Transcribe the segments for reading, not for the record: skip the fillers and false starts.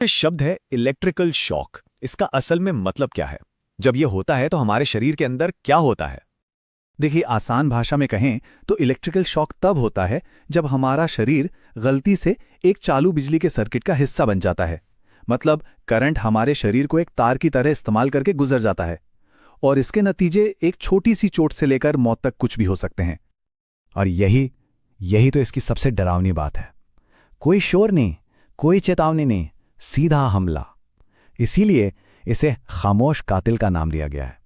ये शब्द है इलेक्ट्रिकल शॉक। इसका असल में मतलब क्या है? जब ये होता है तो हमारे शरीर के अंदर क्या होता है? देखिए, आसान भाषा में कहें तो इलेक्ट्रिकल शॉक तब होता है जब हमारा शरीर गलती से एक चालू बिजली के सर्किट का हिस्सा बन जाता है। मतलब करंट हमारे शरीर को एक तार की तरह इस्तेमाल करके गुजर जाता है और इसके नतीजे एक छोटी सी चोट से लेकर मौत तक कुछ भी हो सकते हैं। और यही यही तो इसकी सबसे डरावनी बात है। कोई शोर नहीं, कोई चेतावनी नहीं, सीधा हमला। इसीलिए इसे खामोश कातिल का नाम दिया गया है।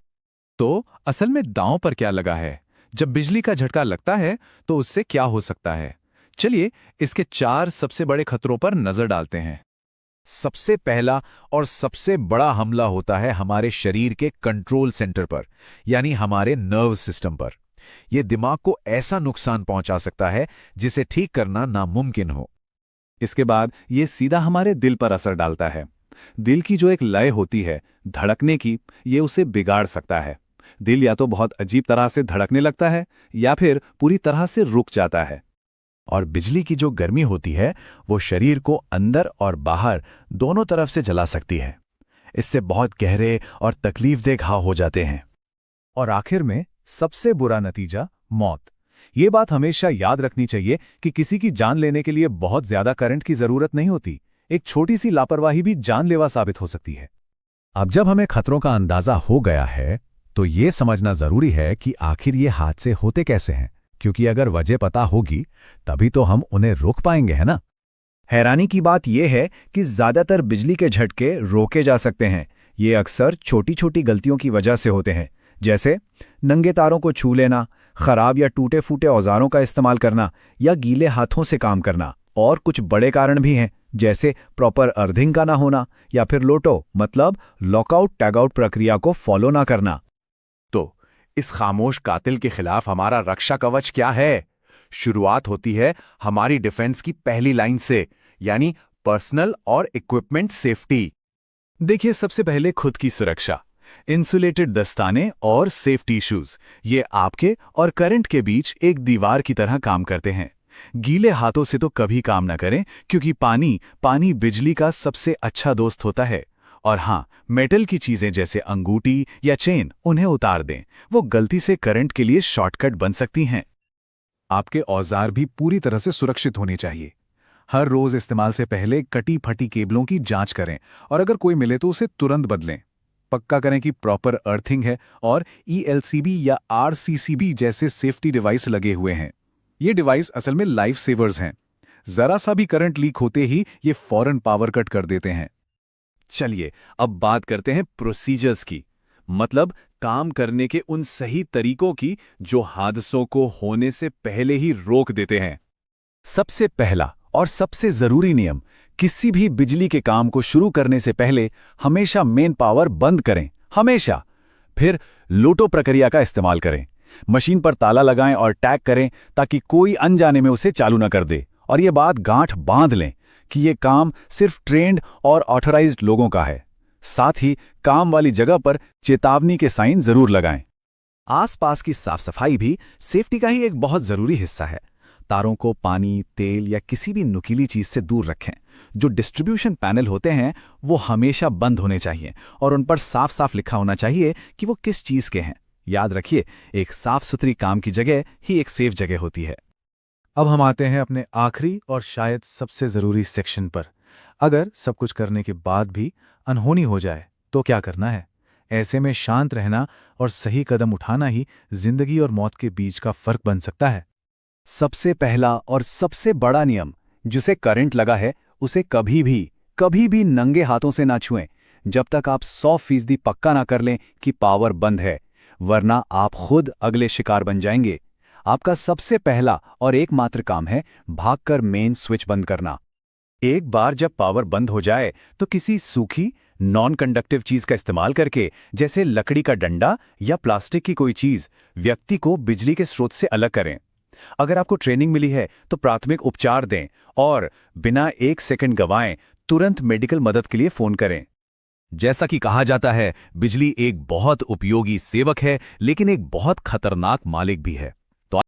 तो असल में दांव पर क्या लगा है? जब बिजली का झटका लगता है तो उससे क्या हो सकता है? चलिए इसके 4 सबसे बड़े खतरों पर नजर डालते हैं। सबसे पहला और सबसे बड़ा हमला होता है हमारे शरीर के कंट्रोल सेंटर पर, यानी हमारे नर्व सिस्टम पर। यह दिमाग को ऐसा नुकसान पहुंचा सकता है जिसे ठीक करना नामुमकिन हो। इसके बाद ये सीधा हमारे दिल पर असर डालता है। दिल की जो एक लय होती है धड़कने की, ये उसे बिगाड़ सकता है। दिल या तो बहुत अजीब तरह से धड़कने लगता है या फिर पूरी तरह से रुक जाता है। और बिजली की जो गर्मी होती है वो शरीर को अंदर और बाहर दोनों तरफ से जला सकती है। इससे बहुत गहरे और तकलीफदेह घाव हो जाते हैं। और आखिर में सबसे बुरा नतीजा मौत। ये बात हमेशा याद रखनी चाहिए कि किसी की जान लेने के लिए बहुत ज्यादा करंट की जरूरत नहीं होती। एक छोटी सी लापरवाही भी जानलेवा साबित हो सकती है। अब जब हमें खतरों का अंदाजा हो गया है तो ये समझना जरूरी है कि आखिर ये हादसे होते कैसे हैं, क्योंकि अगर वजह पता होगी तभी तो हम उन्हें रोक पाएंगे, है ना? हैरानी की बात यह है कि ज्यादातर बिजली के झटके रोके जा सकते हैं। ये अक्सर छोटी छोटी गलतियों की वजह से होते हैं, जैसे नंगे तारों को छू लेना, खराब या टूटे फूटे औजारों का इस्तेमाल करना या गीले हाथों से काम करना। और कुछ बड़े कारण भी हैं, जैसे प्रॉपर अर्थिंग का ना होना या फिर लोटो मतलब लॉकआउट टैगआउट प्रक्रिया को फॉलो ना करना। तो इस खामोश कातिल के खिलाफ हमारा रक्षा कवच क्या है? शुरुआत होती है हमारी डिफेंस की पहली लाइन से, यानी पर्सनल और इक्विपमेंट सेफ्टी। देखिए, सबसे पहले खुद की सुरक्षा। इंसुलेटेड दस्ताने और सेफ्टी शूज, ये आपके और करंट के बीच एक दीवार की तरह काम करते हैं। गीले हाथों से तो कभी काम ना करें, क्योंकि पानी बिजली का सबसे अच्छा दोस्त होता है। और हाँ, मेटल की चीजें जैसे अंगूठी या चेन उन्हें उतार दें, वो गलती से करंट के लिए शॉर्टकट बन सकती हैं। आपके औजार भी पूरी तरह से सुरक्षित होने चाहिए। हर रोज इस्तेमाल से पहले कटी फटी केबलों की जांच करें और अगर कोई मिले तो उसे तुरंत बदलें। पक्का करें कि प्रॉपर अर्थिंग है और ELCB या RCCB जैसे सेफ्टी डिवाइस लगे हुए हैं। ये डिवाइस असल में लाइफ सेवर्स हैं। जरा सा भी करंट लीक होते ही ये फौरन पावर कट कर देते हैं। चलिए अब बात करते हैं प्रोसीजर्स की, मतलब काम करने के उन सही तरीकों की जो हादसों को होने से पहले ही रोक देते हैं। सबसे पहला और सबसे जरूरी नियम, किसी भी बिजली के काम को शुरू करने से पहले हमेशा मेन पावर बंद करें, हमेशा। फिर लोटो प्रक्रिया का इस्तेमाल करें। मशीन पर ताला लगाएं और टैग करें ताकि कोई अनजाने में उसे चालू न कर दे। और ये बात गांठ बांध लें कि ये काम सिर्फ ट्रेंड और ऑथराइज्ड लोगों का है। साथ ही काम वाली जगह पर चेतावनी के साइन जरूर लगाएं। आसपास की साफ सफाई भी सेफ्टी का ही एक बहुत जरूरी हिस्सा है। तारों को पानी, तेल या किसी भी नुकीली चीज से दूर रखें। जो डिस्ट्रीब्यूशन पैनल होते हैं वो हमेशा बंद होने चाहिए और उन पर साफ साफ लिखा होना चाहिए कि वो किस चीज के हैं। याद रखिए, एक साफ सुथरी काम की जगह ही एक सेफ जगह होती है। अब हम आते हैं अपने आखिरी और शायद सबसे जरूरी सेक्शन पर। अगर सब कुछ करने के बाद भी अनहोनी हो जाए तो क्या करना है? ऐसे में शांत रहना और सही कदम उठाना ही जिंदगी और मौत के बीच का फर्क बन सकता है। सबसे पहला और सबसे बड़ा नियम, जिसे करंट लगा है उसे कभी भी नंगे हाथों से ना छुएं जब तक आप 100% पक्का ना कर लें कि पावर बंद है, वरना आप खुद अगले शिकार बन जाएंगे। आपका सबसे पहला और एकमात्र काम है भागकर मेन स्विच बंद करना। एक बार जब पावर बंद हो जाए तो किसी सूखी नॉन कंडक्टिव चीज का इस्तेमाल करके, जैसे लकड़ी का डंडा या प्लास्टिक की कोई चीज, व्यक्ति को बिजली के स्रोत से अलग करें। अगर आपको ट्रेनिंग मिली है तो प्राथमिक उपचार दें और बिना 1 सेकंड गंवाएं तुरंत मेडिकल मदद के लिए फोन करें। जैसा कि कहा जाता है, बिजली एक बहुत उपयोगी सेवक है लेकिन एक बहुत खतरनाक मालिक भी है।